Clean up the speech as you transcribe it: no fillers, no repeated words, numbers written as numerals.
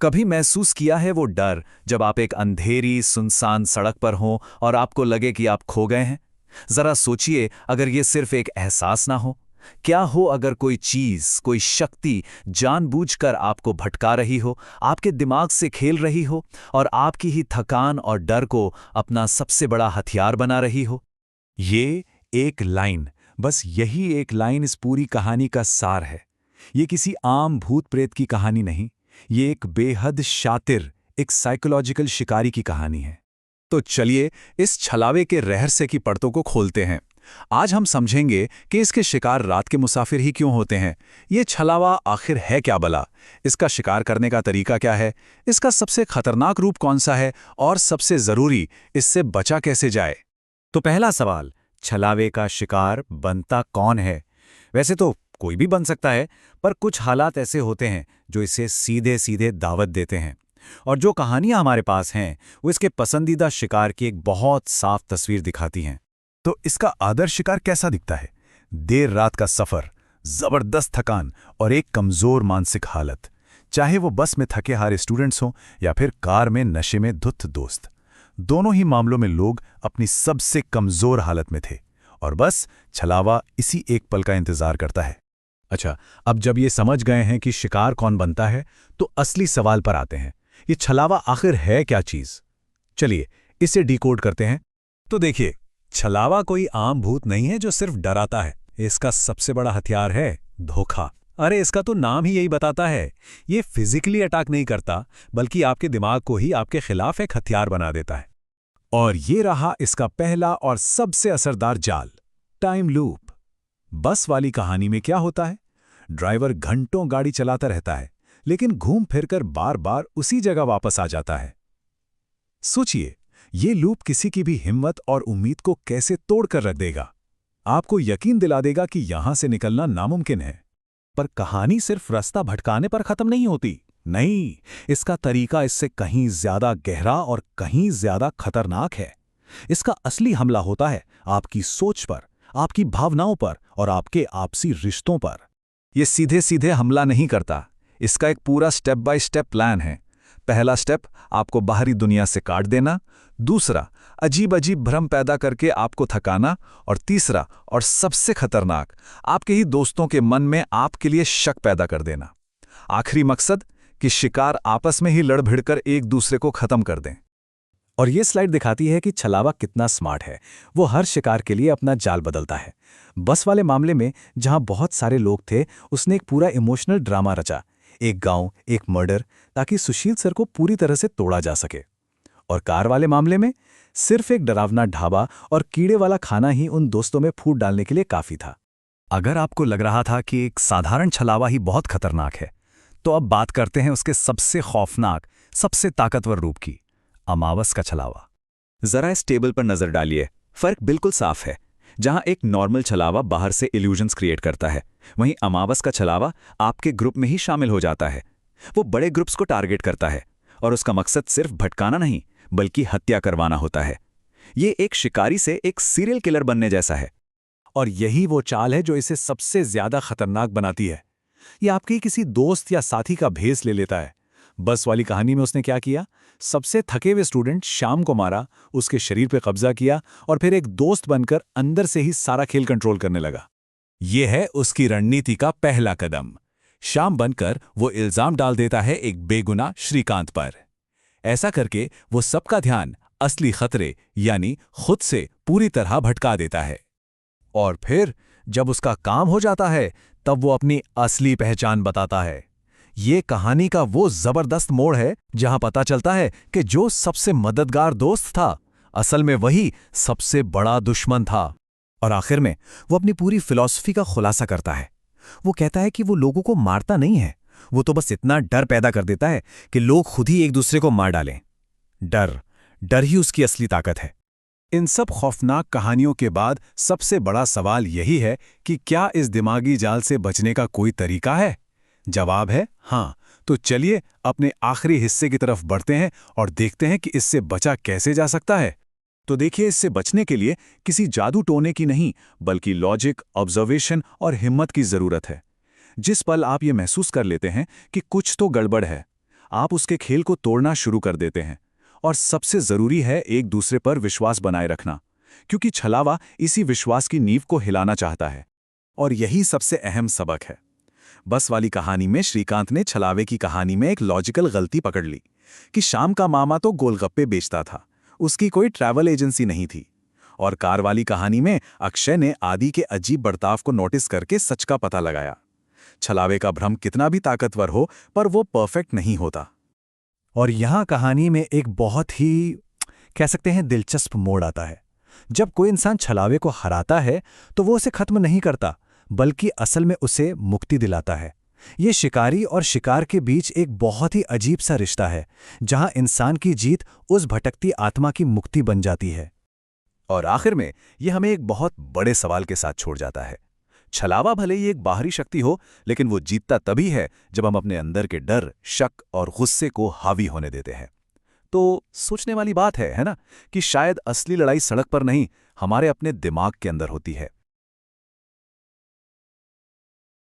कभी महसूस किया है वो डर जब आप एक अंधेरी सुनसान सड़क पर हों और आपको लगे कि आप खो गए हैं? जरा सोचिए, अगर ये सिर्फ एक एहसास ना हो, क्या हो अगर कोई चीज, कोई शक्ति जानबूझकर आपको भटका रही हो, आपके दिमाग से खेल रही हो और आपकी ही थकान और डर को अपना सबसे बड़ा हथियार बना रही हो? ये एक लाइन, बस यही एक लाइन इस पूरी कहानी का सार है। ये किसी आम भूत प्रेत की कहानी नहीं, ये एक बेहद शातिर, एक साइकोलॉजिकल शिकारी की कहानी है। तो चलिए इस छलावे के रहस्य की परतों को खोलते हैं। आज हम समझेंगे कि इसके शिकार रात के मुसाफिर ही क्यों होते हैं, ये छलावा आखिर है क्या भला, इसका शिकार करने का तरीका क्या है, इसका सबसे खतरनाक रूप कौन सा है और सबसे जरूरी, इससे बचा कैसे जाए। तो पहला सवाल, छलावे का शिकार बनता कौन है? वैसे तो कोई भी बन सकता है, पर कुछ हालात ऐसे होते हैं जो इसे सीधे सीधे दावत देते हैं। और जो कहानियां हमारे पास हैं वो इसके पसंदीदा शिकार की एक बहुत साफ तस्वीर दिखाती हैं। तो इसका आदर्श शिकार कैसा दिखता है? देर रात का सफर, जबरदस्त थकान और एक कमजोर मानसिक हालत, चाहे वो बस में थके हारे स्टूडेंट्स हों या फिर कार में नशे में धुत दोस्त। दोनों ही मामलों में लोग अपनी सबसे कमजोर हालत में थे और बस छलावा इसी एक पल का इंतजार करता है। अच्छा, अब जब ये समझ गए हैं कि शिकार कौन बनता है, तो असली सवाल पर आते हैं। ये छलावा आखिर है क्या चीज? चलिए इसे डिकोड करते हैं। तो देखिए, छलावा कोई आम भूत नहीं है जो सिर्फ डराता है। इसका सबसे बड़ा हथियार है धोखा। अरे इसका तो नाम ही यही बताता है। ये फिजिकली अटैक नहीं करता, बल्कि आपके दिमाग को ही आपके खिलाफ एक हथियार बना देता है। और ये रहा इसका पहला और सबसे असरदार जाल, टाइम लूप। बस वाली कहानी में क्या होता है? ड्राइवर घंटों गाड़ी चलाता रहता है, लेकिन घूम फिरकर बार बार उसी जगह वापस आ जाता है। सोचिए, ये लूप किसी की भी हिम्मत और उम्मीद को कैसे तोड़कर रख देगा। आपको यकीन दिला देगा कि यहां से निकलना नामुमकिन है। पर कहानी सिर्फ रास्ता भटकाने पर खत्म नहीं होती। नहीं, इसका तरीका इससे कहीं ज्यादा गहरा और कहीं ज्यादा खतरनाक है। इसका असली हमला होता है आपकी सोच पर, आपकी भावनाओं पर और आपके आपसी रिश्तों पर। यह सीधे सीधे हमला नहीं करता, इसका एक पूरा स्टेप बाय स्टेप प्लान है। पहला स्टेप, आपको बाहरी दुनिया से काट देना। दूसरा, अजीब अजीब भ्रम पैदा करके आपको थकाना। और तीसरा और सबसे खतरनाक, आपके ही दोस्तों के मन में आपके लिए शक पैदा कर देना। आखिरी मकसद कि शिकार आपस में ही लड़ भिड़कर एक दूसरे को खत्म कर दें। और ये स्लाइड दिखाती है कि छलावा कितना स्मार्ट है। वो हर शिकार के लिए अपना जाल बदलता है। बस वाले मामले में जहां बहुत सारे लोग थे, उसने एक पूरा इमोशनल ड्रामा रचा। एक गांव, एक मर्डर, ताकि सुशील सर को पूरी तरह से तोड़ा जा सके। और कार वाले मामले में सिर्फ एक डरावना ढाबा और कीड़े वाला खाना ही उन दोस्तों में फूट डालने के लिए काफी था। अगर आपको लग रहा था कि एक साधारण छलावा ही बहुत खतरनाक है, तो अब बात करते हैं उसके सबसे खौफनाक, सबसे ताकतवर रूप की, अमावस का छलावा। जरा इस टेबल पर नजर डालिए, फर्क बिल्कुल साफ है। जहां एक नॉर्मल छलावा बाहर से इल्यूजन्स क्रिएट करता है, वहीं अमावस का छलावा आपके ग्रुप में ही शामिल हो जाता है। वो बड़े ग्रुप्स को टारगेट करता है और उसका मकसद सिर्फ भटकाना नहीं, बल्कि हत्या करवाना होता है। ये एक शिकारी से एक सीरियल किलर बनने जैसा है। और यही वो चाल है जो इसे सबसे ज्यादा खतरनाक बनाती है। ये आपके किसी दोस्त या साथी का भेस ले लेता है। बस वाली कहानी में उसने क्या किया? सबसे थके हुए स्टूडेंट श्याम को मारा, उसके शरीर पे कब्जा किया और फिर एक दोस्त बनकर अंदर से ही सारा खेल कंट्रोल करने लगा। यह है उसकी रणनीति का पहला कदम। श्याम बनकर वो इल्जाम डाल देता है एक बेगुनाह श्रीकांत पर। ऐसा करके वो सबका ध्यान असली खतरे यानी खुद से पूरी तरह भटका देता है। और फिर जब उसका काम हो जाता है, तब वो अपनी असली पहचान बताता है। ये कहानी का वो जबरदस्त मोड़ है जहां पता चलता है कि जो सबसे मददगार दोस्त था, असल में वही सबसे बड़ा दुश्मन था। और आखिर में वो अपनी पूरी फिलॉसफी का खुलासा करता है। वो कहता है कि वो लोगों को मारता नहीं है, वो तो बस इतना डर पैदा कर देता है कि लोग खुद ही एक दूसरे को मार डालें। डर ही उसकी असली ताकत है। इन सब खौफनाक कहानियों के बाद सबसे बड़ा सवाल यही है कि क्या इस दिमागी जाल से बचने का कोई तरीका है? जवाब है हाँ। तो चलिए अपने आखिरी हिस्से की तरफ बढ़ते हैं और देखते हैं कि इससे बचा कैसे जा सकता है। तो देखिए, इससे बचने के लिए किसी जादू टोने की नहीं, बल्कि लॉजिक, ऑब्जर्वेशन और हिम्मत की जरूरत है। जिस पल आप ये महसूस कर लेते हैं कि कुछ तो गड़बड़ है, आप उसके खेल को तोड़ना शुरू कर देते हैं। और सबसे जरूरी है एक दूसरे पर विश्वास बनाए रखना, क्योंकि छलावा इसी विश्वास की नींव को हिलाना चाहता है। और यही सबसे अहम सबक है। बस वाली कहानी में श्रीकांत ने छलावे की कहानी में एक लॉजिकल गलती पकड़ ली कि शाम का मामा तो गोलगप्पे बेचता था, उसकी कोई ट्रैवल एजेंसी नहीं थी। और कार वाली कहानी में अक्षय ने आदि के अजीब बर्ताव को नोटिस करके सच का पता लगाया। छलावे का भ्रम कितना भी ताकतवर हो, पर वो परफेक्ट नहीं होता। और यहाँ कहानी में एक बहुत ही कह सकते हैं दिलचस्प मोड़ आता है। जब कोई इंसान छलावे को हराता है तो वो उसे खत्म नहीं करता, बल्कि असल में उसे मुक्ति दिलाता है। ये शिकारी और शिकार के बीच एक बहुत ही अजीब सा रिश्ता है, जहां इंसान की जीत उस भटकती आत्मा की मुक्ति बन जाती है। और आखिर में यह हमें एक बहुत बड़े सवाल के साथ छोड़ जाता है। छलावा भले ही एक बाहरी शक्ति हो, लेकिन वो जीतता तभी है जब हम अपने अंदर के डर, शक और गुस्से को हावी होने देते हैं। तो सोचने वाली बात है ना, कि शायद असली लड़ाई सड़क पर नहीं, हमारे अपने दिमाग के अंदर होती है।